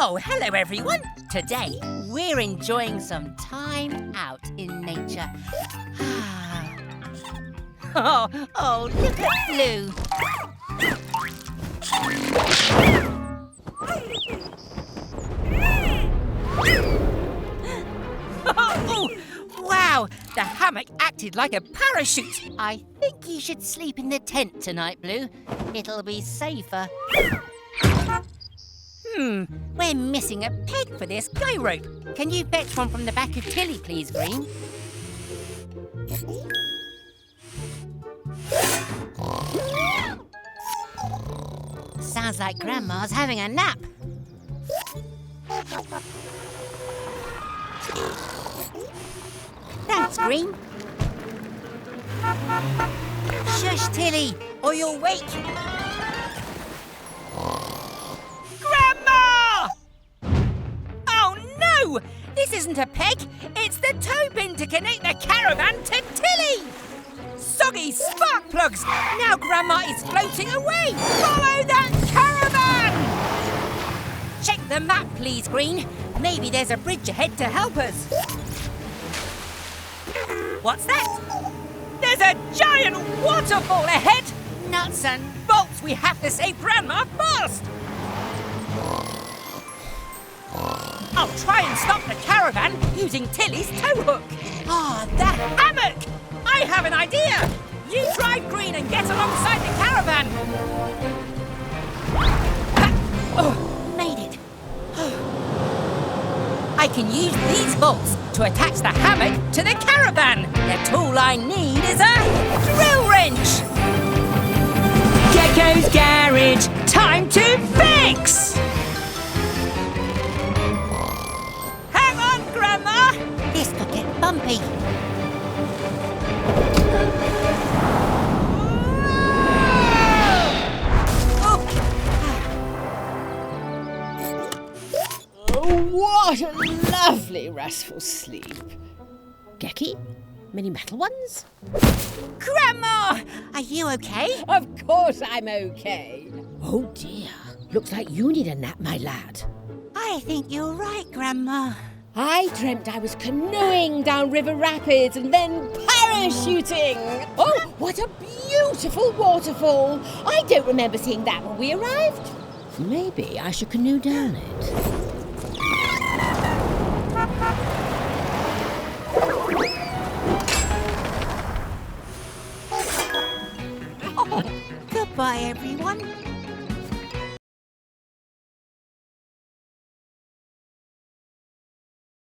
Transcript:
Oh, hello everyone. Today we're enjoying some time out in nature. Oh, look at Blue. Oh, wow, the hammock acted like a parachute. I think you should sleep in the tent tonight, Blue. It'll be safer. We're missing a peg for this guy rope. Can you fetch one from the back of Tilly, please, Green? Sounds like Grandma's having a nap. Thanks, Green. Shush, Tilly, or you'll wake. Grandma! Oh, no! This isn't a peg. It's the toe pin to connect the caravan to Tilly. Soggy spark plugs! Now Grandma is floating away! Follow that caravan! Check the map, please, Green. Maybe there's a bridge ahead to help us. What's that? There's a giant waterfall ahead! Nuts and bolts, we have to save Grandma fast! I'll try and stop the caravan using Tilly's tow hook. The hammock! I have an idea! You drive, Green, and get alongside the caravan! Made it. I can use these bolts to attach the hammock to the caravan. The tool I need is a drill wrench! Gecko's garage, time to fix! Hang on, Grandma! This could get bumpy. What a lovely restful sleep. Gecky? Many metal ones? Grandma! Are you okay? Of course I'm okay. Oh dear. Looks like you need a nap, my lad. I think you're right, Grandma. I dreamt I was canoeing down river rapids and then parachuting. Oh, what a beautiful waterfall. I don't remember seeing that when we arrived. Maybe I should canoe down it. Goodbye, everyone.